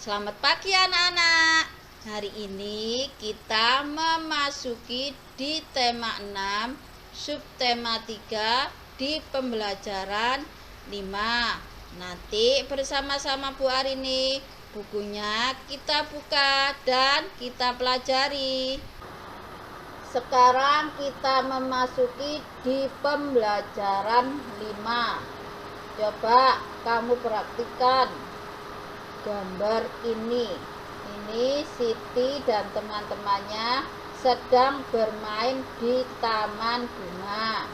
Selamat pagi anak-anak. Hari ini kita memasuki di tema 6, subtema 3 di pembelajaran 5. Nanti bersama-sama Bu Arini bukunya kita buka dan kita pelajari. Sekarang kita memasuki di pembelajaran 5. Coba kamu praktikkan gambar ini Siti dan teman-temannya sedang bermain di taman bunga.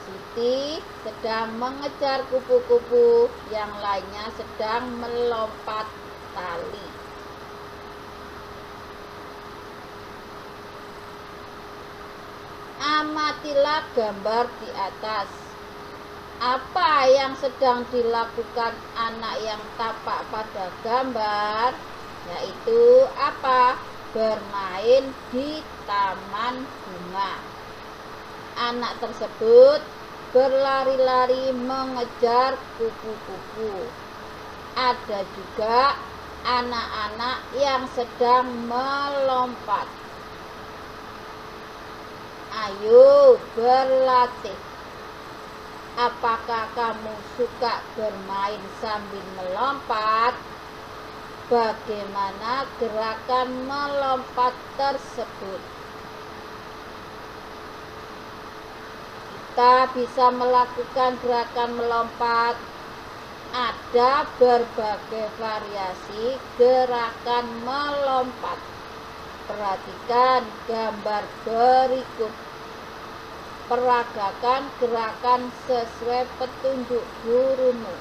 Siti sedang mengejar kupu-kupu, yang lainnya sedang melompat tali. Amatilah gambar di atas. Apa yang sedang dilakukan anak yang tampak pada gambar? Yaitu apa? Bermain di taman bunga. Anak tersebut berlari-lari mengejar kupu-kupu. Ada juga anak-anak yang sedang melompat. Ayo berlatih. Apakah kamu suka bermain sambil melompat? Bagaimana gerakan melompat tersebut? Kita bisa melakukan gerakan melompat. Ada berbagai variasi gerakan melompat. Perhatikan gambar berikut. Peragakan gerakan sesuai petunjuk gurumu.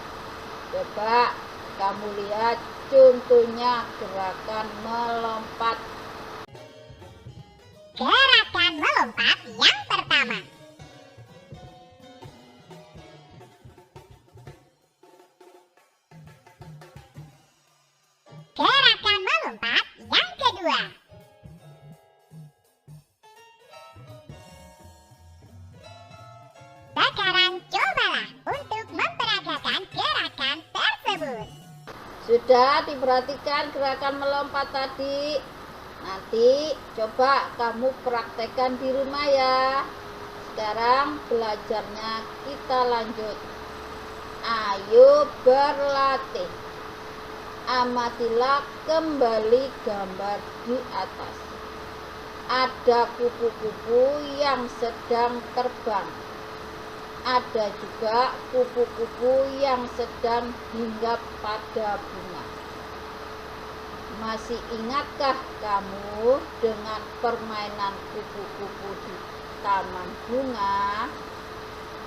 Coba kamu lihat contohnya gerakan melompat. Gerakan melompat yang pertama. Gerakan melompat yang kedua. Sekarang cobalah untuk memperagakan gerakan tersebut. Sudah diperhatikan gerakan melompat tadi? Nanti coba kamu praktekkan di rumah ya. Sekarang belajarnya kita lanjut. Ayo berlatih. Amatilah kembali gambar di atas. Ada kupu-kupu yang sedang terbang. Ada juga kupu-kupu yang sedang hinggap pada bunga. Masih ingatkah kamu dengan permainan kupu-kupu di taman bunga?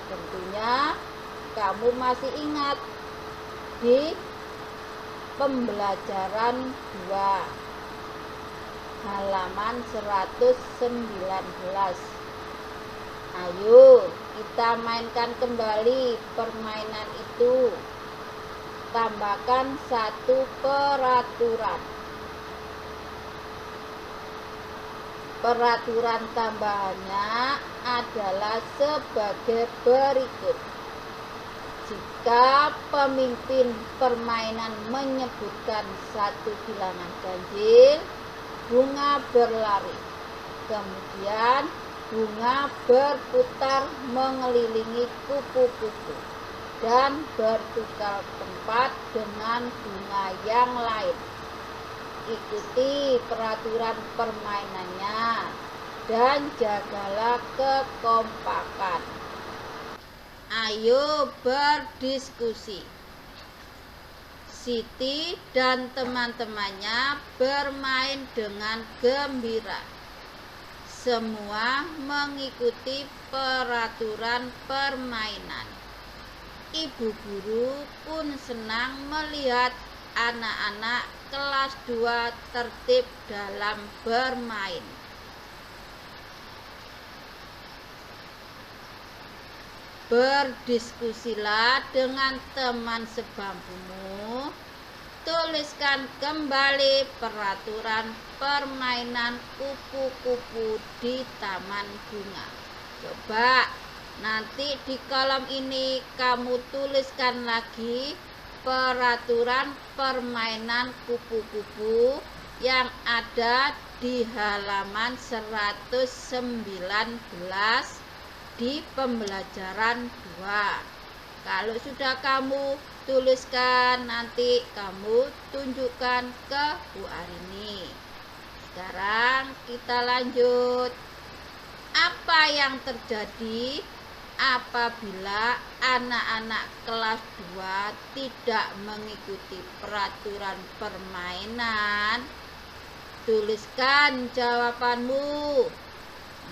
Tentunya kamu masih ingat di pembelajaran 2 halaman 119. Ayo kita mainkan kembali permainan itu. Tambahkan satu peraturan. Peraturan tambahannya adalah sebagai berikut. Jika pemimpin permainan menyebutkan satu bilangan ganjil, bunga berlari. Kemudian bunga berputar mengelilingi kupu-kupu dan bertukar tempat dengan bunga yang lain. Ikuti peraturan permainannya dan jagalah kekompakan. Ayo berdiskusi. Siti dan teman-temannya bermain dengan gembira. Semua mengikuti peraturan permainan. Ibu guru pun senang melihat anak-anak kelas 2 tertib dalam bermain. Berdiskusilah dengan teman sebangkumu. Tuliskan kembali peraturan permainan kupu-kupu di taman bunga. Coba nanti di kolom ini kamu tuliskan lagi peraturan permainan kupu-kupu yang ada di halaman 119 di pembelajaran 2. Kalau sudah kamu tuliskan, nanti kamu tunjukkan ke Bu Arini. Sekarang kita lanjut. Apa yang terjadi apabila anak-anak kelas 2 tidak mengikuti peraturan permainan? Tuliskan jawabanmu.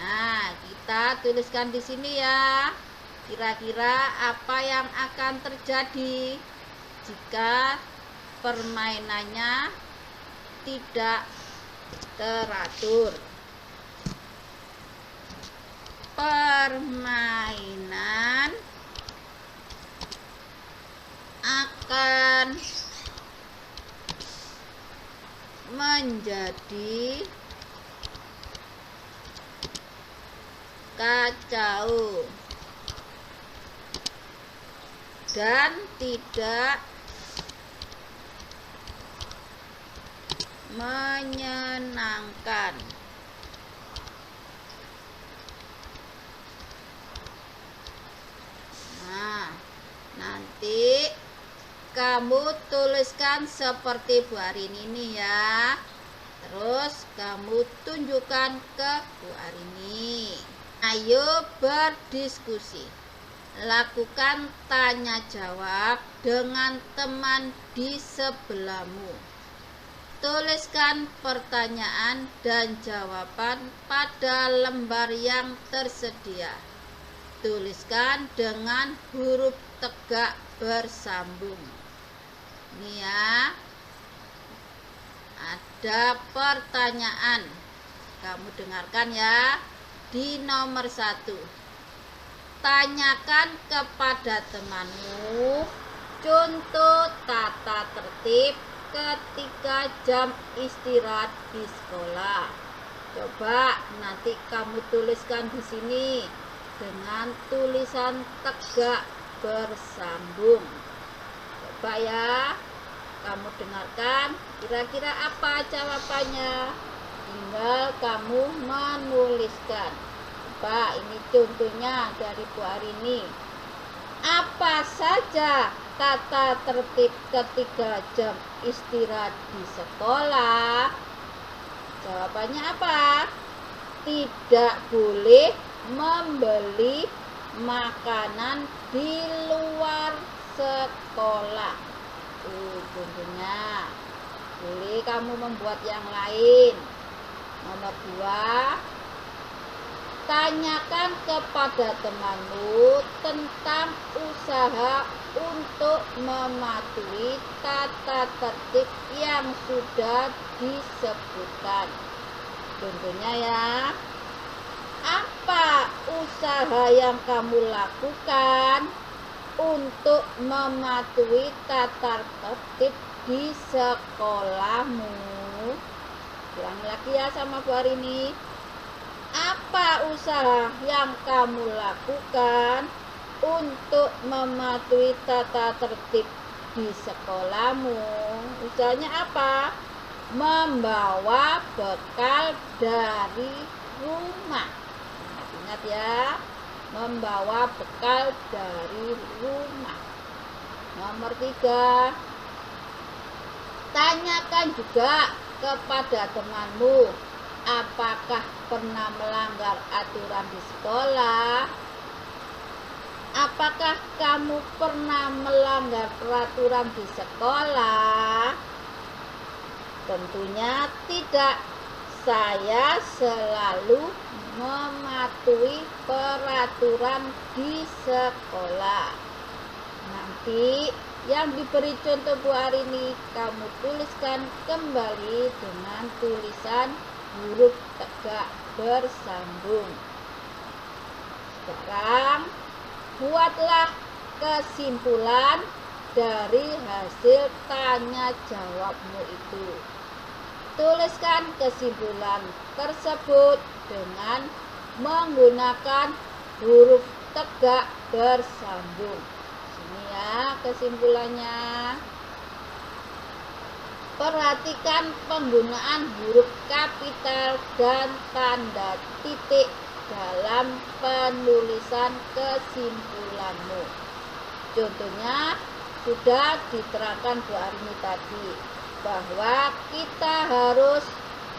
Nah, kita tuliskan di sini ya. Kira-kira apa yang akan terjadi jika permainannya tidak teratur? Permainan akan menjadi kacau dan tidak menyenangkan. Nah, nanti kamu tuliskan seperti Bu Arini ini ya. Terus kamu tunjukkan ke Bu Arini. Ayo berdiskusi. Lakukan tanya jawab dengan teman di sebelahmu. Tuliskan pertanyaan dan jawaban pada lembar yang tersedia. Tuliskan dengan huruf tegak bersambung. Ini ya. Ada pertanyaan. Kamu dengarkan ya. Di nomor 1. Tanyakan kepada temanmu contoh tata tertib ketika jam istirahat di sekolah. Coba nanti kamu tuliskan di sini dengan tulisan tegak bersambung. Coba ya, kamu dengarkan. Kira-kira apa jawabannya? Tinggal kamu menuliskan. Coba ini contohnya dari Bu Arini. Apa saja tata tertib ketika jam istirahat di sekolah? Jawabannya apa? Tidak boleh membeli makanan di luar sekolah. Contohnya. Boleh kamu membuat yang lain. Nomor 2. Tanyakan kepada temanmu tentang usaha untuk mematuhi tata tertib yang sudah disebutkan. Contohnya ya, apa usaha yang kamu lakukan untuk mematuhi tata tertib di sekolahmu? Ulangi lagi ya sama Bu Arini. Apa usaha yang kamu lakukan untuk mematuhi tata tertib di sekolahmu? Usahanya apa? Membawa bekal dari rumah. Ingat ya, membawa bekal dari rumah. Nomor 3. Tanyakan juga kepada temanmu, apakah pernah melanggar aturan di sekolah? Apakah kamu pernah melanggar peraturan di sekolah? Tentunya tidak. Saya selalu mematuhi peraturan di sekolah. Nanti yang diberi contoh Bu Arini kamu tuliskan kembali dengan tulisan huruf tegak bersambung. Sekarang buatlah kesimpulan dari hasil tanya jawabmu itu. Tuliskan kesimpulan tersebut dengan menggunakan huruf tegak bersambung. Ini ya kesimpulannya. Perhatikan penggunaan huruf kapital dan tanda titik dalam penulisan kesimpulanmu. Contohnya sudah diterangkan Bu Arini tadi bahwa kita harus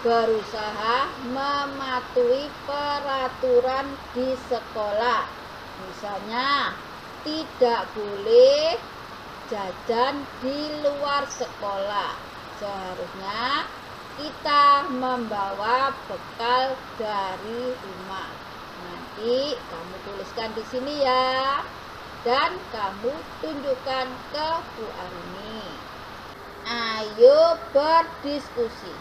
berusaha mematuhi peraturan di sekolah. Misalnya tidak boleh jajan di luar sekolah. Seharusnya kita membawa bekal dari rumah. Nanti kamu tuliskan di sini ya, dan kamu tunjukkan ke Bu Arini. Ayo berdiskusi.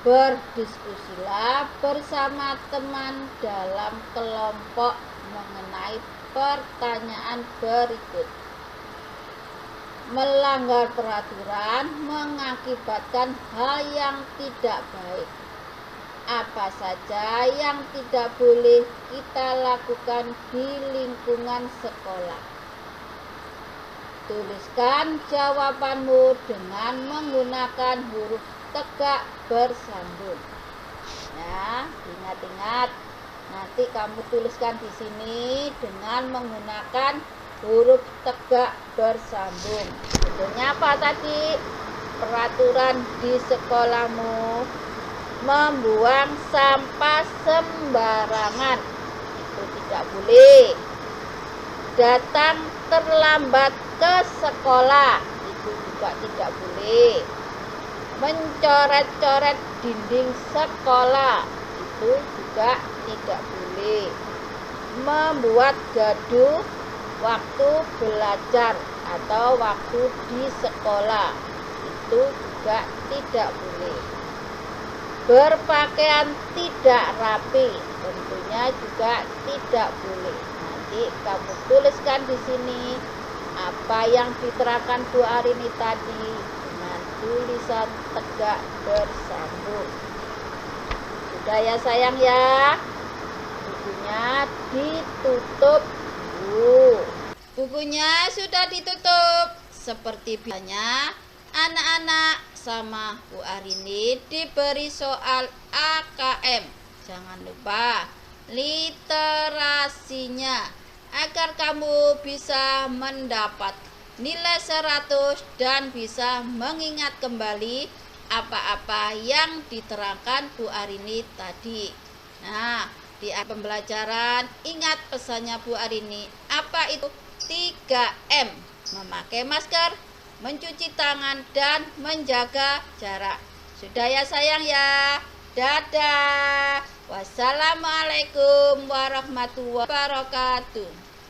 Berdiskusilah bersama teman dalam kelompok mengenai pertanyaan berikut. Melanggar peraturan mengakibatkan hal yang tidak baik. Apa saja yang tidak boleh kita lakukan di lingkungan sekolah? Tuliskan jawabanmu dengan menggunakan huruf tegak bersambung. Ya, ingat-ingat. Nanti kamu tuliskan di sini dengan menggunakan huruf tegak bersambung. Contohnya apa tadi? Peraturan di sekolahmu membuang sampah sembarangan. Itu tidak boleh. Datang terlambat ke sekolah. Itu juga tidak boleh. Mencoret-coret dinding sekolah. Itu juga tidak boleh. Membuat gaduh waktu belajar atau waktu di sekolah, itu juga tidak boleh. Berpakaian tidak rapi, tentunya juga tidak boleh. Nanti kamu tuliskan di sini apa yang diterangkan Bu Arini tadi dengan tulisan tegak bersambung. Sudah ya sayang ya, bukunya ditutup. Bukunya sudah ditutup. Seperti biasanya, anak-anak sama Bu Arini diberi soal AKM. Jangan lupa literasinya agar kamu bisa mendapat nilai 100 dan bisa mengingat kembali apa-apa yang diterangkan Bu Arini tadi. Nah, di pembelajaran ingat pesannya Bu Arini. Apa itu 3M? Memakai masker, mencuci tangan, dan menjaga jarak. Sudah ya sayang ya. Dadah. Wassalamualaikum warahmatullahi wabarakatuh.